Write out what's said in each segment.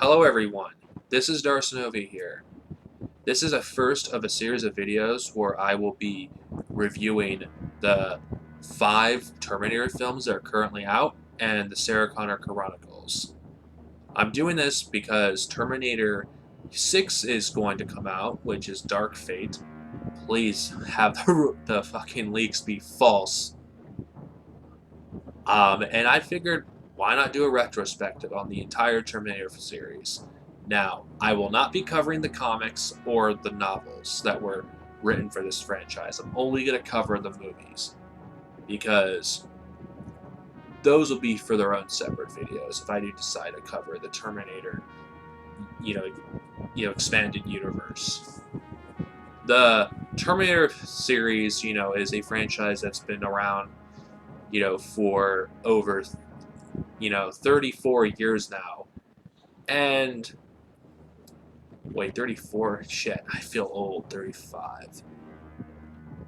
Hello everyone, this is Darsanovi here. This is a first of a series of videos where I will be reviewing the 5 Terminator films that are currently out and the Sarah Connor Chronicles. I'm doing this because Terminator 6 is going to come out, which is Dark Fate. Please have the fucking leaks be false. And I figured, why not do a retrospective on the entire Terminator series? Now, I will not be covering the comics or the novels that were written for this franchise. I'm only going to cover the movies because those will be for their own separate videos if I do decide to cover the Terminator, you know, expanded universe. The Terminator series, is a franchise that's been around, for over 34 years now. And wait, 34? Shit, I feel old. 35.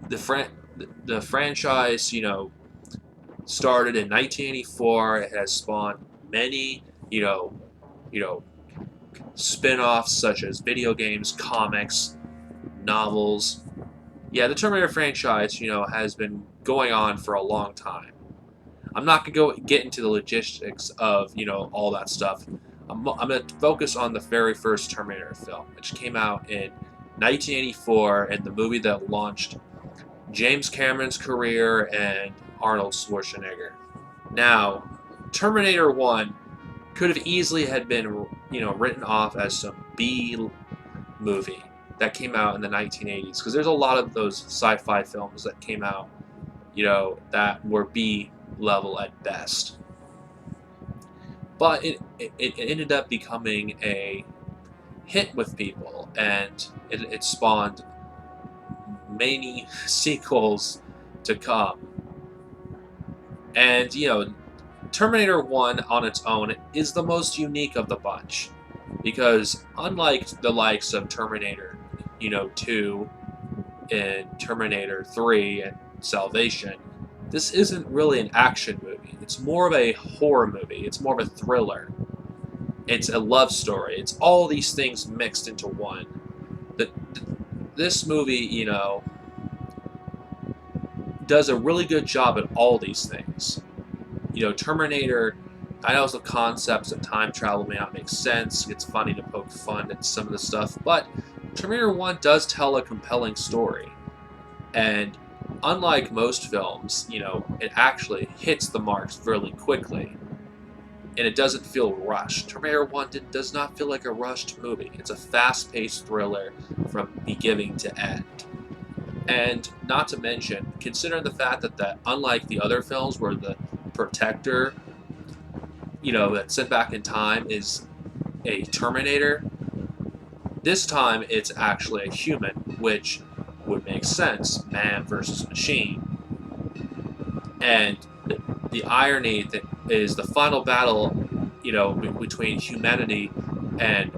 The franchise, started in 1984. It has spawned many, you know, spin-offs such as video games, comics, novels. Yeah, the Terminator franchise, has been going on for a long time. I'm not gonna get into the logistics of all that stuff. I'm gonna focus on the very first Terminator film, which came out in 1984, and the movie that launched James Cameron's career and Arnold Schwarzenegger. Now, Terminator 1 could have easily had been written off as some B movie that came out in the 1980s, because there's a lot of those sci-fi films that came out that were B level at best. But it ended up becoming a hit with people, and it spawned many sequels to come. And, Terminator 1 on its own is the most unique of the bunch, because unlike the likes of Terminator, 2 and Terminator 3 and Salvation, this isn't really an action movie. It's more of a horror movie. It's more of a thriller. It's a love story. It's all these things mixed into one. This movie, does a really good job at all these things. Terminator, I know the concepts of time travel may not make sense. It's funny to poke fun at some of the stuff, but Terminator 1 does tell a compelling story. And unlike most films, it actually hits the marks really quickly. And it doesn't feel rushed. Terminator 1 does not feel like a rushed movie. It's a fast-paced thriller from beginning to end. And not to mention, considering the fact that unlike the other films where the Protector, that's sent back in time is a Terminator, this time it's actually a human, which would make sense, man versus machine. And the irony that is the final battle, between humanity and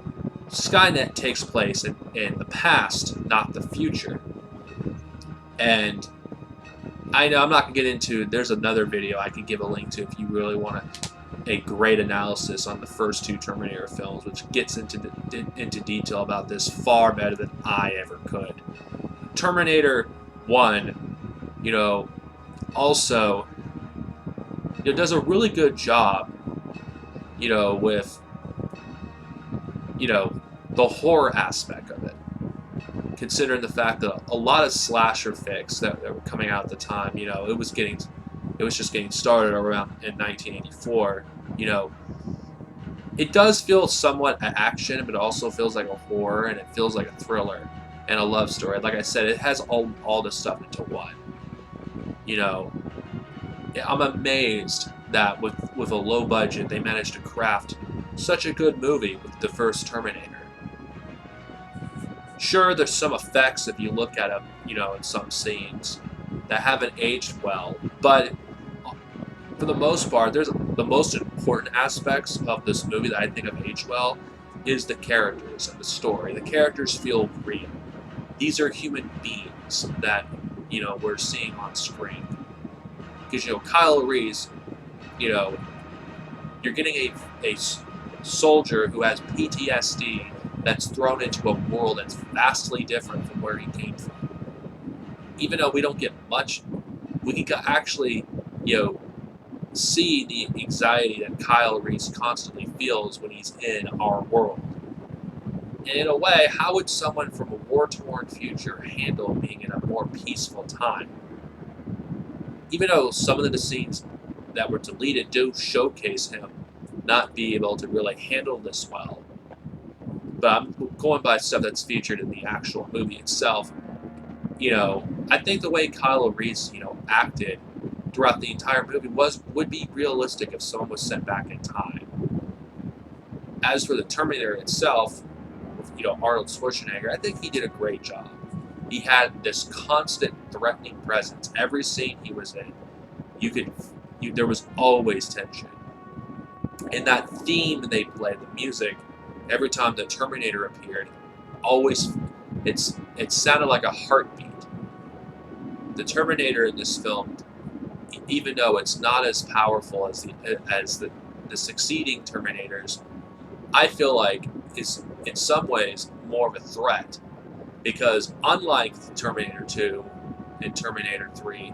Skynet takes place in the past, not the future. And I know I'm not going to get into, there's another video I can give a link to if you really want a great analysis on the first 2 Terminator films, which gets into detail about this far better than I ever could. Terminator 1, also, does a really good job, with, the horror aspect of it. Considering the fact that a lot of slasher flicks that were coming out at the time, it was just getting started around in 1984. It does feel somewhat action, but it also feels like a horror, and it feels like a thriller and a love story. Like I said, it has all this stuff into one. I'm amazed that with a low budget, they managed to craft such a good movie with the first Terminator. Sure, there's some effects if you look at them, in some scenes that haven't aged well, but for the most part, the most important aspects of this movie that I think have aged well is the characters and the story. The characters feel real. These are human beings that, we're seeing on screen. Because, Kyle Reese, you're getting a soldier who has PTSD that's thrown into a world that's vastly different from where he came from. Even though we don't get much, we can actually, see the anxiety that Kyle Reese constantly feels when he's in our world. And in a way, how would someone from a war-torn future handle being in a more peaceful time? Even though some of the scenes that were deleted do showcase him not be able to really handle this well. But I'm going by stuff that's featured in the actual movie itself. I think the way Kyle Reese, acted throughout the entire movie would be realistic if someone was sent back in time. As for the Terminator itself, with Arnold Schwarzenegger, I think he did a great job. He had this constant threatening presence. Every scene he was in, there was always tension. And that theme they played, the music, every time the Terminator appeared, it sounded like a heartbeat. The Terminator in this film, even though it's not as powerful as the succeeding Terminators, I feel like is in some ways more of a threat, because unlike Terminator 2 and Terminator 3,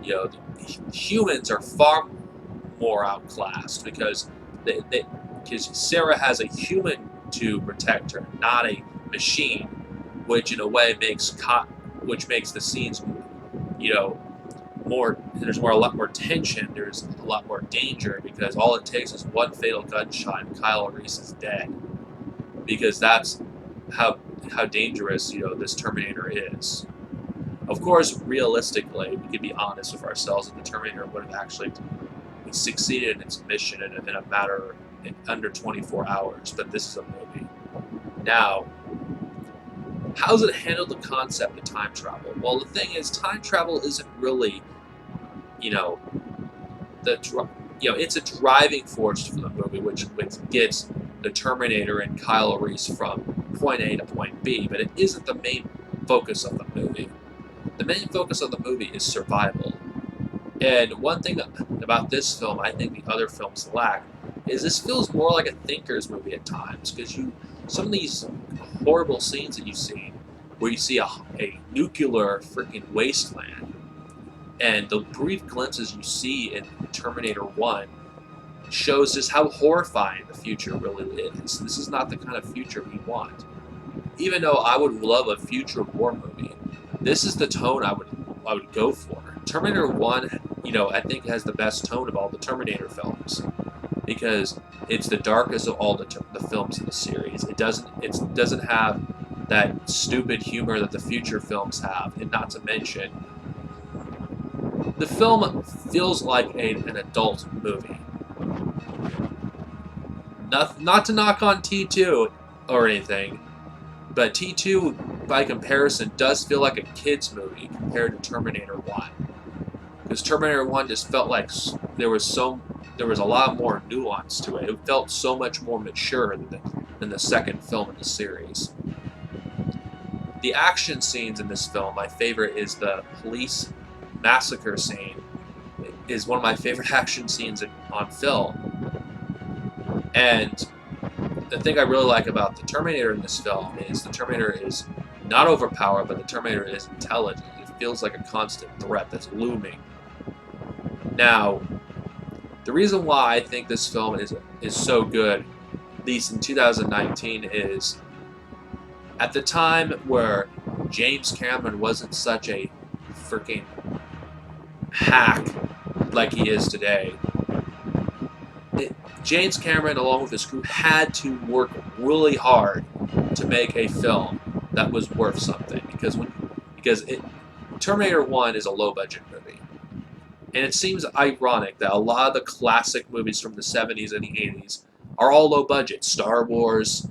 the humans are far more outclassed because Sarah has a human to protect her, not a machine, which in a way makes the scenes, there's a lot more tension, there's a lot more danger, because all it takes is one fatal gunshot and Kyle Reese is dead. Because that's how dangerous, this Terminator is. Of course, realistically, we could be honest with ourselves, that the Terminator would have actually succeeded in its mission in a matter in under 24 hours, but this is a movie. Now, how does it handle the concept of time travel? Well, the thing is, time travel isn't really, it's a driving force for the movie, which gets the Terminator and Kyle Reese from point A to point B, but it isn't the main focus of the movie. The main focus of the movie is survival. And one thing about this film I think the other films lack is this feels more like a thinker's movie at times, because some of these horrible scenes that you see, where you see a nuclear freaking wasteland, and the brief glimpses you see in Terminator 1 shows just how horrifying the future really is. This is not the kind of future we want. Even though I would love a future war movie, this is the tone I would go for. Terminator 1, I think has the best tone of all the Terminator films, because it's the darkest of all the films in the series. It doesn't have that stupid humor that the future films have, and not to mention, the film feels like an adult movie. Not to knock on T2 or anything, but T2, by comparison, does feel like a kid's movie compared to Terminator 1. Because Terminator 1 just felt like there was a lot more nuance to it. It felt so much more mature than the second film in the series. The action scenes in this film, my favorite is the police massacre scene. It is one of my favorite action scenes on film. And the thing I really like about the Terminator in this film is the Terminator is not overpowered, but the Terminator is intelligent. It feels like a constant threat that's looming. Now, the reason why I think this film is so good, at least in 2019, is at the time where James Cameron wasn't such a freaking hack like he is today. James Cameron, along with his crew, had to work really hard to make a film that was worth something, because Terminator 1 is a low-budget movie. And it seems ironic that a lot of the classic movies from the 70s and the 80s are all low-budget. Star Wars,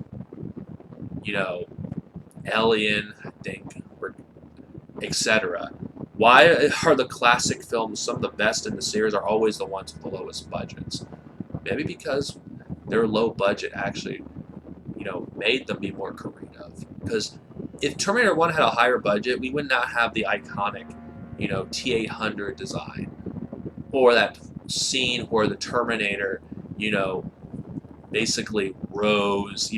Alien, I think, etc. Why are the classic films, some of the best in the series, are always the ones with the lowest budgets? Maybe because their low budget actually, made them be more creative. Because if Terminator 1 had a higher budget, we would not have the iconic, T-800 design. Or that scene where the Terminator, basically rose,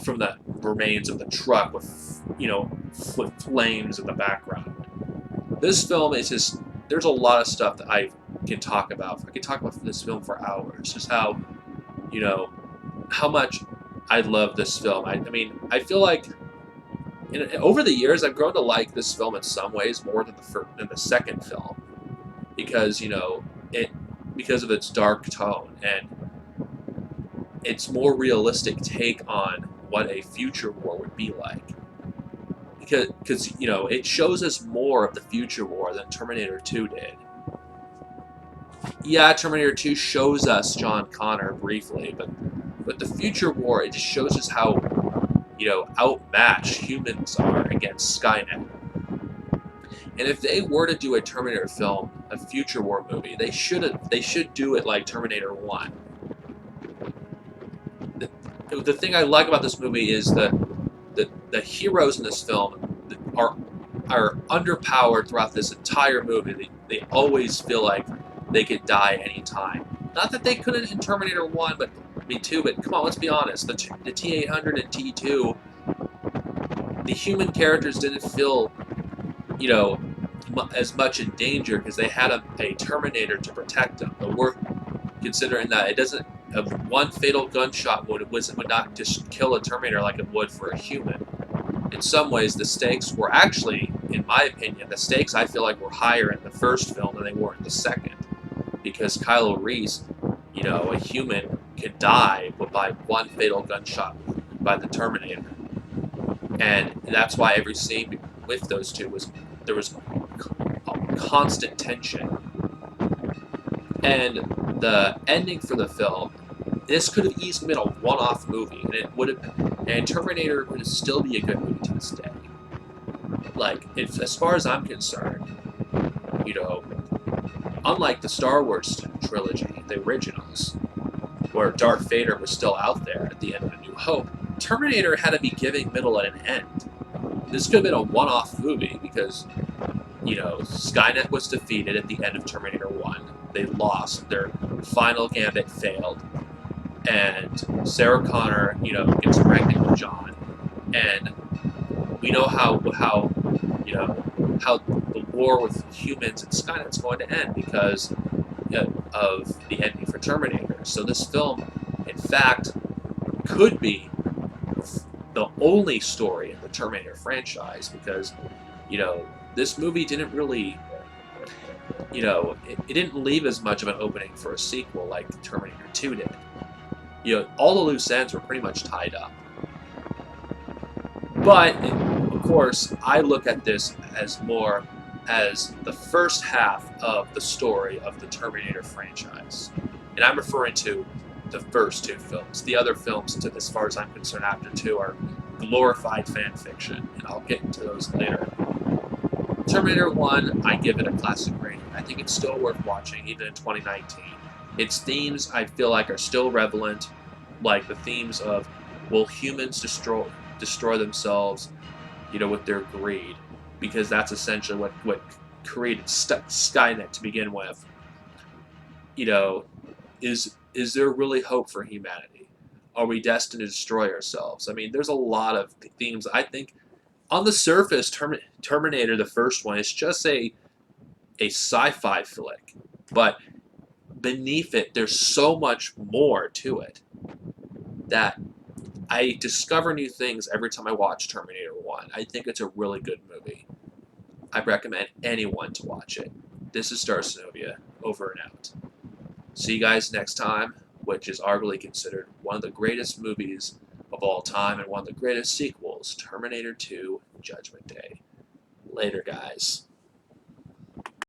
from the remains of the truck with flames in the background. This film is just, there's a lot of stuff that I can talk about. I can talk about this film for hours. Just you know, how much I love this film. I mean, I feel like over the years I've grown to like this film in some ways more than the second film because it because of its dark tone and its more realistic take on what a future war would be like. Because it shows us more of the future war than Terminator 2 did. Yeah, Terminator 2 shows us John Connor briefly, but the future war, it just shows us how outmatched humans are against Skynet. And if they were to do a Terminator film, a future war movie, they should do it like Terminator 1. The thing I like about this movie is that the heroes in this film are underpowered throughout this entire movie. They always feel like they could die anytime. Not that they couldn't in Terminator 1, but 2, but come on, let's be honest. The T-800 and T-2, the human characters didn't feel, as much in danger because they had a Terminator to protect them. But we're considering that it doesn't, one fatal gunshot would not just kill a Terminator like it would for a human. In some ways, the stakes were actually, in my opinion, the stakes I feel like were higher in the first film than they were in the second. Because Kylo Reese, a human, could die by one fatal gunshot by the Terminator. And that's why every scene with those two there was constant tension. And the ending for the film, this could have easily been a one-off movie, and Terminator would still be a good movie to this day. Like, as far as I'm concerned, unlike the Star Wars trilogy, the originals, where Darth Vader was still out there at the end of A New Hope, Terminator had a beginning, middle, and an end. This could have been a one-off movie because, Skynet was defeated at the end of Terminator 1. They lost. Their final gambit failed. And Sarah Connor, gets pregnant with John. And we know how the war with humans and Skynet's going to end because of the ending for Terminator. So this film, in fact, could be the only story in the Terminator franchise because, this movie didn't really, it didn't leave as much of an opening for a sequel like Terminator 2 did. All the loose ends were pretty much tied up. But, of course, I look at this as more as the first half of the story of the Terminator franchise. And I'm referring to the first two films. The other films, as far as I'm concerned, after 2 are glorified fan fiction, and I'll get into those later. Terminator 1, I give it a classic rating. I think it's still worth watching, even in 2019. Its themes, I feel like, are still relevant, like the themes of, will humans destroy themselves, with their greed? Because that's essentially what created Skynet to begin with. Is there really hope for humanity? Are we destined to destroy ourselves? I mean, there's a lot of themes. I think, on the surface, Terminator, the first one, is just a sci-fi flick. But beneath it, there's so much more to it that I discover new things every time I watch Terminator 1. I think it's a really good movie. I recommend anyone to watch it. This is Star Synovia, over and out. See you guys next time, which is arguably considered one of the greatest movies of all time and one of the greatest sequels, Terminator 2: Judgment Day. Later, guys.